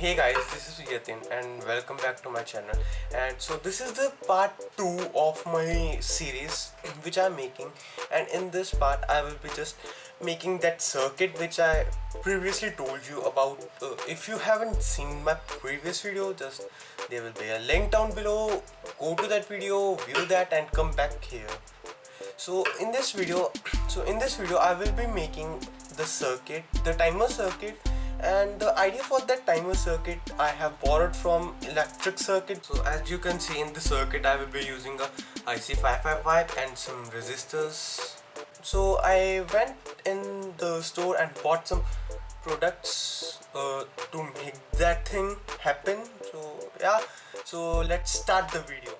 Hey guys, this is Yatin and welcome back to my channel. And so this is the part 2 of my series which I'm making, and in this part I will be just making that circuit which I previously told you about. If you haven't seen my previous video, just there will be a link down below. Go to that video, view that and come back here. So in this video I will be making the circuit, the timer circuit, and the idea for that timer circuit I have borrowed from electric circuit. So as you can see in the circuit, I will be using a IC555 and some resistors. So I went in the store and bought some products to make that thing happen. So yeah, so let's start the video.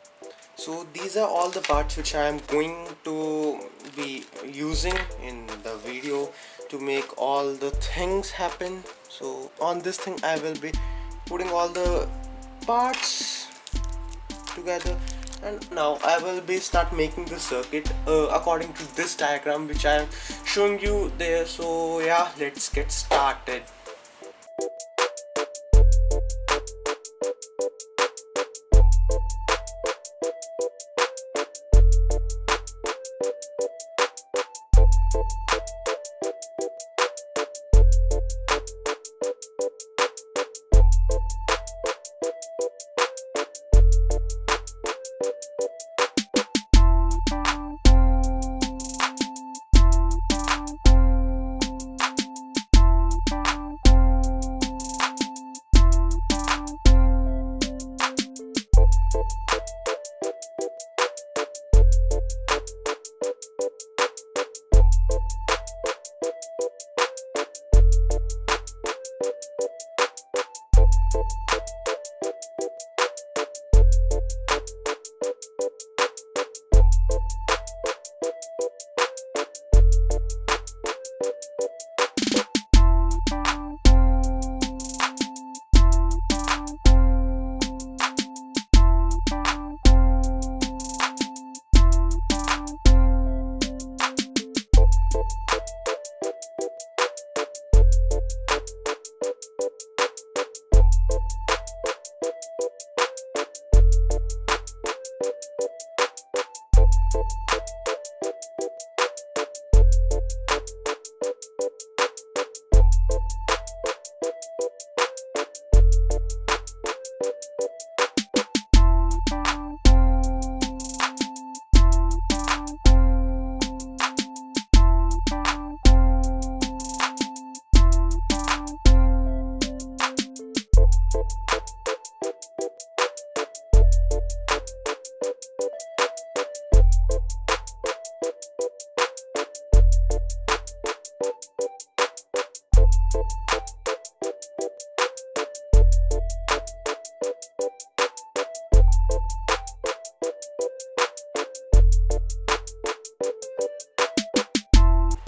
So these are all the parts which I am going to be using in the video to make all the things happen. So on this thing I will be putting all the parts together, and now I will be start making the circuit according to this diagram which I am showing you there. So yeah, let's get started.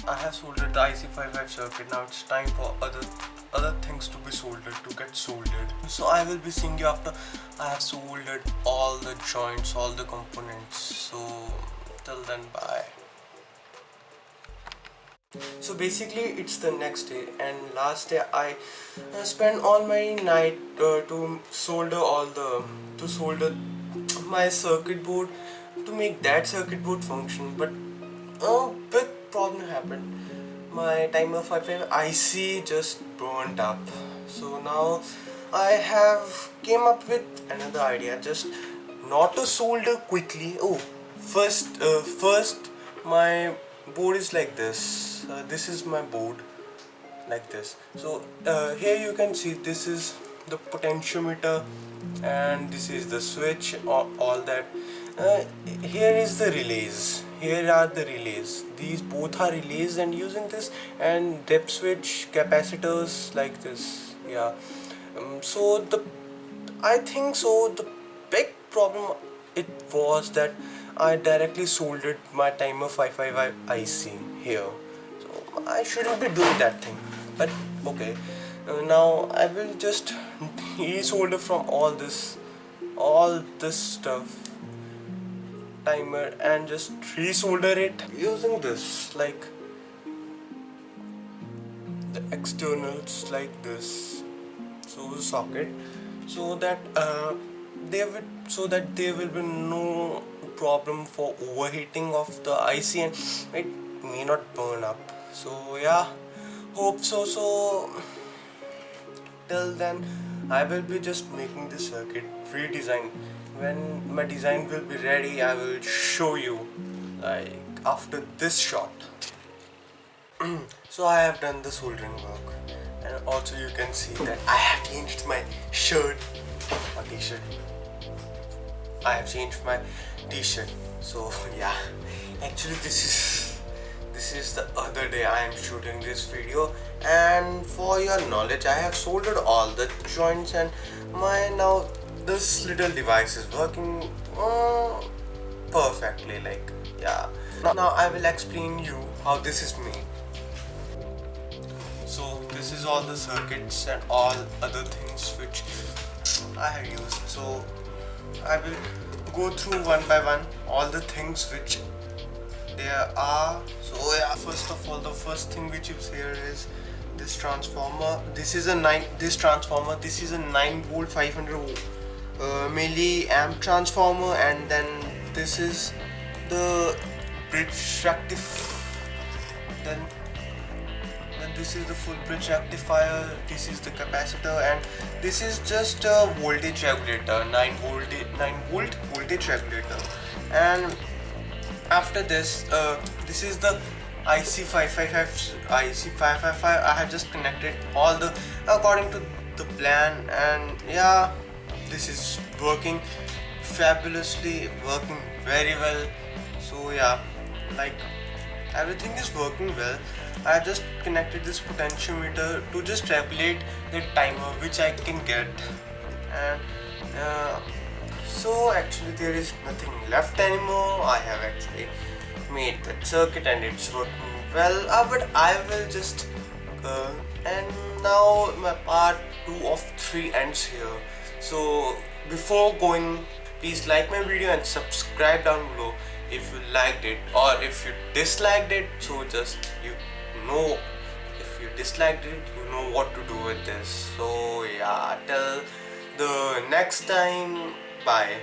I have soldered the IC55 circuit. Now it's time for other things to be soldered, to get soldered. So I will be seeing you after I have soldered all the joints, all the components. So till then, bye. So basically it's the next day, and last day I spent all my night to solder my circuit board, to make that circuit board function. But a big problem happened. My timer 55 IC just burnt up. So now I have came up with another idea, just not to solder quickly. Oh, first my board is like this. This is my board like this. So here you can see this is the potentiometer and this is the switch, all that. Here is the relays. Here are the relays. These both are relays, and using this and depth switch, capacitors like this. Yeah. I think so the big problem it was that I directly soldered my timer 55 IC here. So I shouldn't be doing that thing. But okay. Now I will just resolder from all this stuff, timer, and just resolder it using this, like the externals like this. so socket, so that there will be no problem for overheating of the IC and it may not burn up. So yeah, hope so. So till then I will be just making the circuit redesign. When my design will be ready, I will show you, like after this shot. So I have done the soldering work, and also you can see that I have changed my shirt or t-shirt. I have changed my t-shirt. So yeah, actually this is the other day I am shooting this video, and for your knowledge I have soldered all the joints and now this little device is working perfectly, like yeah. Now I will explain you how this is made. So this is all the circuits and all other things which I have used. So I will go through one by one all the things which there are. So yeah, first of all, the first thing which is here is this transformer. This is a 9 volt 500 milliamp transformer, and then this is the bridge then this is the full bridge rectifier, this is the capacitor, and this is just a voltage regulator, 9 volt voltage regulator. And after this, this is the IC555. I have just connected all the according to the plan, and yeah, this is working fabulously, working very well. So yeah, like everything is working well. I just connected this potentiometer to just regulate the timer which I can get, and so actually there is nothing left anymore. I have actually made that circuit and it's working well, but I will just and now my part 2 of 3 ends here. So before going, please like my video and subscribe down below if you liked it, or if you disliked it. So just know, if you disliked it, you know what to do with this. So yeah, till the next time, bye.